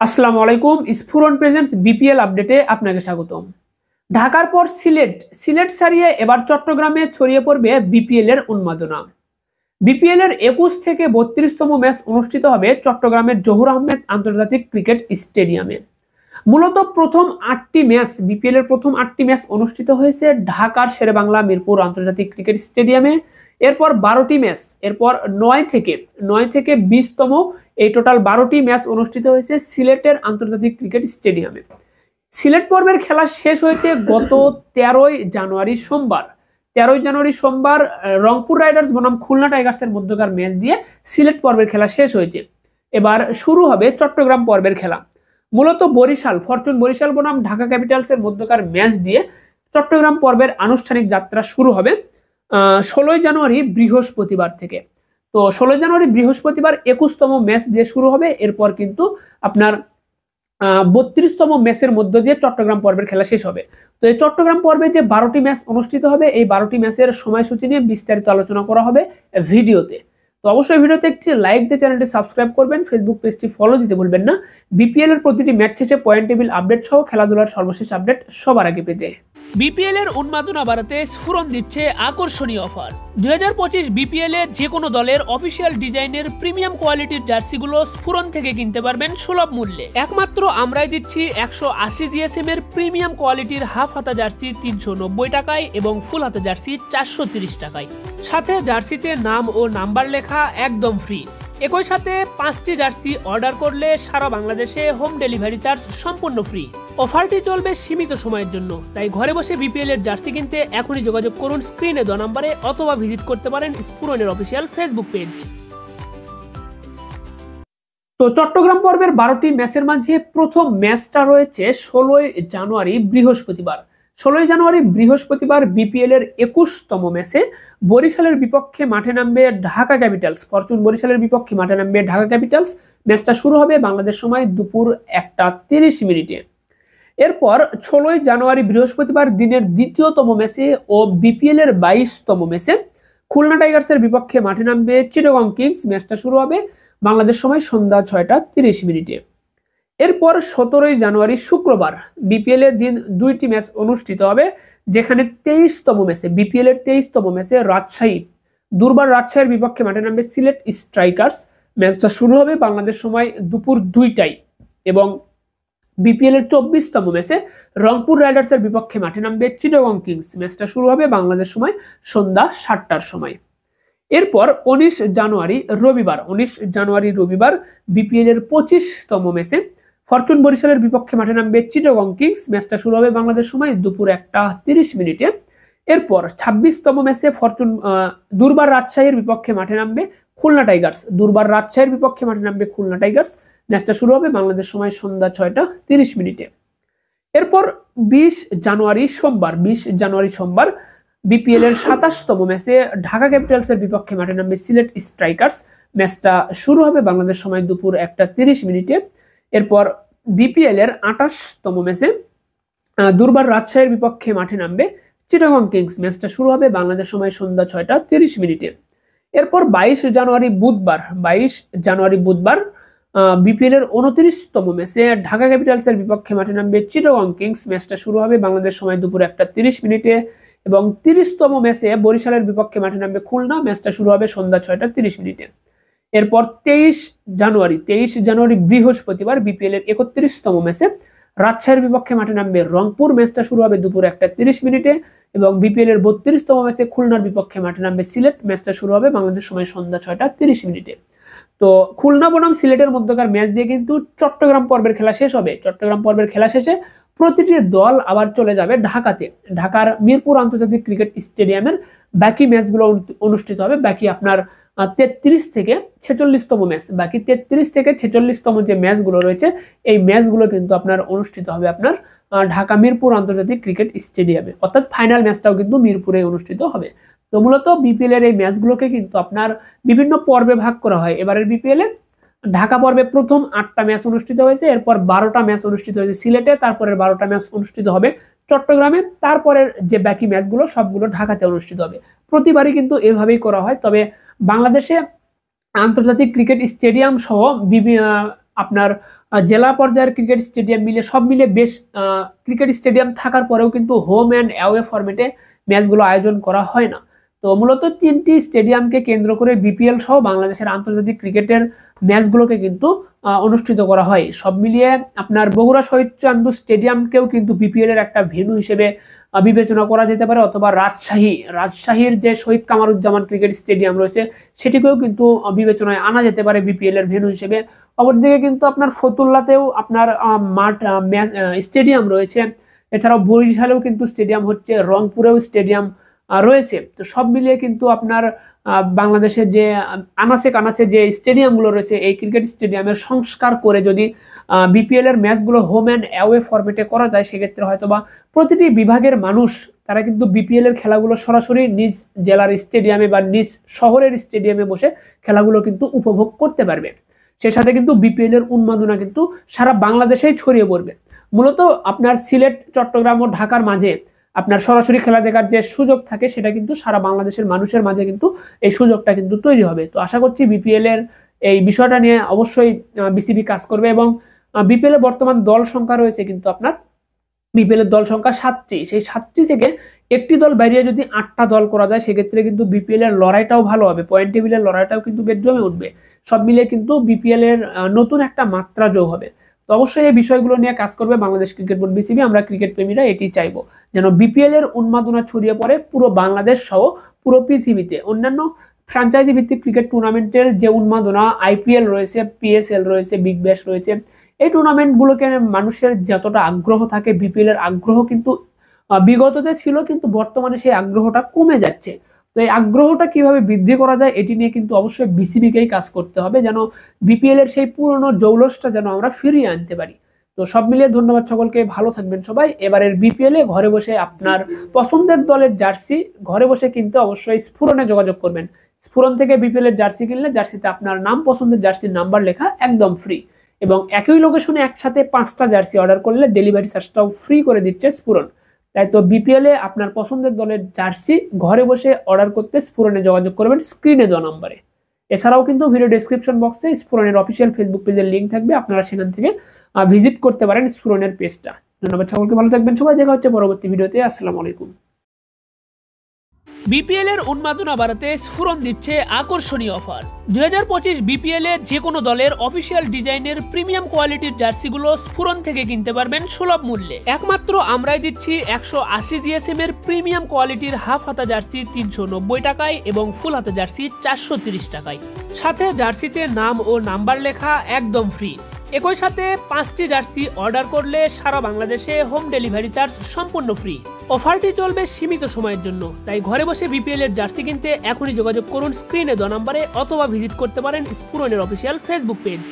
আসসালামু আলাইকুম। স্ফুরন presents BPL আপডেটে আপনাকে স্বাগতম। ঢাকার পর সিলেট ছাড়িয়ে এবার চট্টগ্রামে ছড়িয়ে পড়বে বিপিএল এর উন্মাদনা। বিপিএল এর 21 থেকে 32তম ম্যাচ অনুষ্ঠিত হবে চট্টগ্রামের জহুর আহমেদ আন্তর্জাতিক ক্রিকেট স্টেডিয়ামে। মূলত বিপিএল এর প্রথম 8টি ম্যাচ অনুষ্ঠিত হয়েছে ঢাকার শেরেবাংলা মিরপুর আন্তর্জাতিক ক্রিকেট স্টেডিয়ামে। এরপর 12টি ম্যাচ, এরপর 9 থেকে 20তম এই টোটাল 12টি ম্যাচ অনুষ্ঠিত হয়েছে সিলেটের আন্তর্জাতিক ক্রিকেট স্টেডিয়ামে। সিলেট পর্বের খেলা শেষ হয়েছে গত 13ই জানুয়ারি সোমবার রংপুর রাইডার্স বনাম খুলনা টাইগার্সের মধ্যকার ম্যাচ দিয়ে সিলেট পর্বের খেলা শেষ হয়েছে। এবার শুরু হবে চট্টগ্রাম পর্বের খেলা। মূলত ফরচুন বরিশাল বনাম ঢাকা ক্যাপিটালসের মধ্যকার ম্যাচ দিয়ে চট্টগ্রাম পর্বের আনুষ্ঠানিক যাত্রা শুরু হবে 16 জানুয়ারি বৃহস্পতিবার থেকে। তো 16 জানুয়ারি বৃহস্পতিবার 21তম ম্যাচ দিয়ে শুরু হবে। এরপর কিন্তু আপনার 32তম ম্যাচের মধ্য দিয়ে চট্টগ্রাম পর্বের খেলা শেষ হবে। তো এই চট্টগ্রাম পর্বে যে 12টি ম্যাচ অনুষ্ঠিত হবে, এই 12টি ম্যাচের সময়সূচি নিয়ে বিস্তারিত আলোচনা করা হবে ভিডিওতে। তো অবশ্যই ভিডিওতে একটি লাইক দিয়ে চ্যানেলটি সাবস্ক্রাইব করবেন, ফেসবুক পেজটি ফলো দিতে ভুলবেন না বিপিএল এর প্রতিটি ম্যাচ শেষে পয়েন্ট টেবিল আপডেট সহ খেলাধুলার সর্বশেষ আপডেট সবার আগে পেতে। বিপিএল এর উন্মাদনা বাড়াতে স্ফুরন দিচ্ছে আকর্ষণীয় অফার। 2025 বিপিএল এর যে কোনো দলের অফিসিয়াল ডিজাইনের প্রিমিয়াম কোয়ালিটির জার্সিগুলো স্ফুরন থেকে কিনতে পারবেন সুলভ মূল্যে। একমাত্র আমরাই দিচ্ছি 180 জিএসএম এর প্রিমিয়াম কোয়ালিটির হাফ হাতা জার্সি 390 টাকায় এবং ফুল হাতা জার্সি 430 টাকায়। সাথে জার্সিতে নাম ও নাম্বার লেখা একদম ফ্রি। একই সাথে 5টি জার্সি অর্ডার করলে সারা বাংলাদেশে হোম ডেলিভারি চার্জ সম্পূর্ণ ফ্রি। অফারটি চলবে সীমিত সময়ের জন্য, তাই ঘরে বসে বিপিএল এর জার্সি কিনতে এখনই যোগাযোগ করুন স্ক্রিনে দেওয়া নম্বরে, অথবা ভিজিট করতে পারেন স্ফুরনের অফিসিয়াল ফেসবুক পেজ। তো চট্টগ্রাম পর্বের 12টি ম্যাচের মাঝে প্রথম ম্যাচটা রয়েছে 16 জানুয়ারি বৃহস্পতিবার বিপিএল এর 21তম ম্যাচে বরিশালের বিপক্ষে মাঠে নামবে ঢাকা ক্যাপিটালস। ফরচুন বরিশালের বিপক্ষে মাঠে নামবে ঢাকা ক্যাপিটালস। ম্যাচটা শুরু হবে বাংলাদেশ সময় দুপুর 1টা 30 মিনিটে। এরপর 16 জানুয়ারি বৃহস্পতিবার দিনের দ্বিতীয়তম ম্যাচে ও বিপিএল এর 22তম ম্যাচে খুলনা টাইগার্সের বিপক্ষে মাঠে নামবে চিটাগং কিংস। ম্যাচটা শুরু হবে বাংলাদেশ সময় সন্ধ্যা 6টা 30 মিনিটে। এরপর 17 জানুয়ারি শুক্রবার বিপিএল এর দিন 2টি ম্যাচ অনুষ্ঠিত হবে, যেখানে বিপিএল এর 23তম ম্যাচে রাজশাহীর বিপক্ষে মাঠে নামবে সিলেট স্ট্রাইকার্স। ম্যাচটা শুরু হবে বাংলাদেশ সময় দুপুর 2টায়। এবং বিপিএল এর 24তম ম্যাচে রংপুর রাইডার্সের বিপক্ষে মাঠে নামবে চিটাগং কিংস। ম্যাচটা শুরু হবে বাংলাদেশ সময় সন্ধ্যা 7টার সময়। এরপর 19 জানুয়ারি রবিবার বিপিএল এর 25তম ম্যাচে ফরচুন বরিশালের বিপক্ষে মাঠে নামবে চিটাগং কিংস। ম্যাচটা শুরু হবে বাংলাদেশ সময় দুপুর 1টা 30 মিনিটে। এরপর 26তম ম্যাচে দুর্বার রাজশাহীর বিপক্ষে মাঠে নামবে খুলনা টাইগার্স। ম্যাচটা শুরু হবে বাংলাদেশ সময় সন্ধ্যা 6টা 30 মিনিটে। এরপর 20 জানুয়ারি সোমবার বিপিএল এর 27তম ম্যাচে ঢাকা ক্যাপিটালসের বিপক্ষে মাঠে নামবে সিলেট স্ট্রাইকার্স। ম্যাচটা শুরু হবে বাংলাদেশ সময় দুপুর 1টা 30 মিনিটে। এরপর বিপিএল এর 28তম ম্যাচে দুর্বার রাজশাহীর বিপক্ষে মাঠে নামবে চিটাগং কিংস। ম্যাচটা শুরু হবে বাংলাদেশ সময় সন্ধ্যা 6টা 30 মিনিটে। এরপর 22 জানুয়ারি বুধবার বিপিএল এর 29তম ম্যাচে ঢাকা ক্যাপিটালসের বিপক্ষে মাঠে নামবে চিটাগং কিংস। ম্যাচটা শুরু হবে বাংলাদেশ সময় দুপুর 1টা 30 মিনিটে। এবং 30তম ম্যাচে বরিশালের বিপক্ষে মাঠে নামবে খুলনা। ম্যাচটা শুরু হবে সন্ধ্যা 6টা 30 মিনিটে। এরপর 23 জানুয়ারি বৃহস্পতিবার বিপিএল এর 31তম ম্যাচে রাজশাহীর বিপক্ষে মাঠে নামবে রংপুর। ম্যাচটা শুরু হবে দুপুর 1টা 30 মিনিটে। এবং বিপিএল এর 32তম ম্যাচে খুলনার বিপক্ষে মাঠে নামবে সিলেট। ম্যাচটা শুরু হবে বাংলাদেশ সময় সন্ধ্যা 6টা 30 মিনিটে। তো খুলনা বনাম সিলেটের মধ্যকার ম্যাচ দিয়ে কিন্তু চট্টগ্রাম পর্বের খেলা শেষ হবে। চট্টগ্রাম পর্বের খেলা শেষে প্রতিটি দল আবার চলে যাবে ঢাকার মিরপুর আন্তর্জাতিক ক্রিকেট স্টেডিয়ামের বাকি ম্যাচগুলো অনুষ্ঠিত হবে। বাকি আপনার 33 থেকে 46তম ম্যাচ, বাকি 33 থেকে 46তম যে ম্যাচগুলো রয়েছে, এই ম্যাচগুলো কিন্তু আপনার অনুষ্ঠিত হবে আপনার ঢাকা মিরপুর আন্তর্জাতিক ক্রিকেট স্টেডিয়ামে। অর্থাৎ ফাইনাল ম্যাচটাও কিন্তু মিরপুরে অনুষ্ঠিত হবে। তো মূলত বিপিএল এর এই ম্যাচগুলোকে কিন্তু আপনার বিভিন্ন পর্বে ভাগ করা হয়। এবারের বিপিএল এ ঢাকা পর্বে প্রথম 8টা ম্যাচ অনুষ্ঠিত হয়েছে, এরপর 12টা ম্যাচ অনুষ্ঠিত হয়েছে সিলেটে, তারপরের 12টা ম্যাচ অনুষ্ঠিত হবে চট্টগ্রামে, তারপরের যে বাকি ম্যাচগুলো সবগুলো ঢাকাতে অনুষ্ঠিত হবে। প্রতিবারই কিন্তু এভাবেই করা হয়। তবে বাংলাদেশে আন্তর্জাতিক ক্রিকেট স্টেডিয়াম সহ আপনার জেলা পর্যায়ের ক্রিকেট স্টেডিয়াম মিলে সব মিলে বেশ ক্রিকেট স্টেডিয়াম থাকার পরেও কিন্তু হোম অ্যান্ড অ্যাওয়ে ফরম্যাটে ম্যাচগুলো আয়োজন করা হয় না। তো মূলত 3টি স্টেডিয়ামকে কেন্দ্র করে বিপিএল সহ বাংলাদেশের আন্তর্জাতিক ক্রিকেটের ম্যাচগুলোকে কিন্তু অনুষ্ঠিত করা হয়। সব মিলিয়ে আপনার বগুড়া শহীদ চান্দু স্টেডিয়ামকেও কিন্তু বিপিএল এর একটা ভেন্যু হিসেবে বিবেচনা করা যেতে পারে, অথবা রাজশাহীর যে শহীদ কামারুজ্জামান ক্রিকেট স্টেডিয়াম রয়েছে সেটিকেও কিন্তু বিবেচনায় আনা যেতে পারে বিপিএল এর ভেন্যু হিসেবে। অপরদিকে কিন্তু আপনার ফতুল্লাতেও আপনার মাঠ স্টেডিয়াম রয়েছে, এছাড়াও বরিশালেও কিন্তু স্টেডিয়াম হচ্ছে, রংপুরেও স্টেডিয়াম রয়েছে। তো সব মিলিয়ে কিন্তু আপনার বাংলাদেশের যে আনাচে কানাচে যে স্টেডিয়ামগুলো রয়েছে এই ক্রিকেট স্টেডিয়ামের সংস্কার করে যদি বিপিএল এর ম্যাচগুলো হোম অ্যান্ড অ্যাওয়ে ফরম্যাটে করা যায়, সেক্ষেত্রে হয়তোবা প্রতিটি বিভাগের মানুষ তারা কিন্তু বিপিএল এর খেলাগুলো সরাসরি নিজ জেলার স্টেডিয়ামে বা নিজ শহরের স্টেডিয়ামে বসে খেলাগুলো কিন্তু উপভোগ করতে পারবে। সে সাথে কিন্তু বিপিএল এর উন্মাদনা কিন্তু সারা বাংলাদেশেই ছড়িয়ে পড়বে। মূলত আপনার সিলেট, চট্টগ্রাম ও ঢাকার মাঝে আপনার সরাসরি খেলা দেখার যে সুযোগ থাকে সেটা কিন্তু সারা বাংলাদেশের মানুষের মাঝে কিন্তু এই সুযোগটা কিন্তু তৈরি হবে। তো আশা করছি বিপিএল এর এই বিষয়টা নিয়ে অবশ্যই বিসিবি কাজ করবে, এবং বিপিএল এর বর্তমান দল সংখ্যা রয়েছে কিন্তু আপনার বিপিএল এর দল সংখ্যা 7টি, সেই 7টি থেকে একটি দল বাইরে যদি 8টা দল করা যায় সেক্ষেত্রে কিন্তু বিপিএল এর লড়াইটাও ভালো হবে, পয়েন্ট টেবিলের লড়াইটাও কিন্তু বেশ জমে উঠবে। সব মিলিয়ে কিন্তু বিপিএল এর নতুন একটা মাত্রা যোগ হবে। তো অবশ্যই এই বিষয়গুলো নিয়ে কাজ করবে বাংলাদেশ ক্রিকেট বোর্ড বিসিবি। আমরা ক্রিকেট প্রেমীরা এটি চাইবো যেন বিপিএল এর উন্মাদনা ছড়িয়ে পড়ে পুরো বাংলাদেশ সহ পুরো পৃথিবীতে। অন্যান্য ফ্র্যাঞ্চাইজি ভিত্তিক ক্রিকেট টুর্নামেন্টের যে উন্মাদনা, আইপিএল রয়েছে, পিএসএল রয়েছে, বিগ ব্যাশ রয়েছে, এই টুর্নামেন্টগুলোকে মানুষের যতটা আগ্রহ থাকে বিপিএল এর আগ্রহ কিন্তু বিগততে ছিল, কিন্তু বর্তমানে সেই আগ্রহটা কমে যাচ্ছে। তো এই আগ্রহটা কিভাবে বৃদ্ধি করা যায় এটি নিয়ে কিন্তু অবশ্যই বিসিবিকেই কাজ করতে হবে, যেন বিপিএল এর সেই পুরনো জৌলসটা যেন আমরা ফিরিয়ে আনতে পারি। তো সব মিলিয়ে ধন্যবাদ সকলকে, ভালো থাকবেন সবাই। এবারের বিপিএল এ ঘরে বসে আপনার পছন্দের দলের জার্সি ঘরে বসে কিনতে অবশ্যই স্ফুরণে যোগাযোগ করবেন। স্ফুরণ থেকে বিপিএল এর জার্সি কিনলে জার্সিতে আপনার নাম, পছন্দের জার্সির নাম্বার লেখা একদম ফ্রি, এবং একই লোকেশনে একসাথে 5টা জার্সি অর্ডার করলে ডেলিভারি চার্জটাও ফ্রি করে দিচ্ছে স্ফুরণ। তাই তো বিপিএল এ আপনার পছন্দের দলের জার্সি ঘরে বসে অর্ডার করতে স্ফুরণে যোগাযোগ করবেন স্ক্রিনে দেওয়া নম্বরে। এছাড়াও কিন্তু ভিডিও ডেসক্রিপশন বক্সে স্ফুরণের অফিসিয়াল ফেসবুক পেজের লিঙ্ক থাকবে, আপনারা সেখান থেকে ভিজিট করতে পারেন স্ফুরণের পেজটা। ধন্যবাদ সকলকে, ভালো থাকবেন সবাই, দেখা হচ্ছে পরবর্তী ভিডিওতে। আসসালামু আলাইকুম। বিপিএল এর উন্মাদনা বাড়াতে স্ফুরণ দিচ্ছে আকর্ষণীয় অফার। 2025 বিপিএল এর যে কোনো দলের অফিসিয়াল ডিজাইনের প্রিমিয়াম কোয়ালিটির জার্সিগুলো স্ফুরণ থেকে কিনতে পারবেন সুলভ মূল্যে। একমাত্র আমরাই দিচ্ছি 180 জিএসএম এর প্রিমিয়াম কোয়ালিটির হাফ হাতা জার্সি 390 টাকায় এবং ফুল হাতা জার্সি 430 টাকায়। সাথে জার্সিতে নাম ও নাম্বার লেখা একদম ফ্রি। একই সাথে 5টি জার্সি অর্ডার করলে সারা বাংলাদেশে হোম ডেলিভারি চার্জ সম্পূর্ণ ফ্রি। অফারটি চলবে সীমিত সময়ের জন্য, তাই ঘরে বসে বিপিএল এর জার্সি কিনতে এখনই যোগাযোগ করুন স্ক্রিনে দেওয়া নম্বরে, অথবা ভিজিট করতে পারেন স্ফুরণের অফিসিয়াল ফেসবুক পেজ।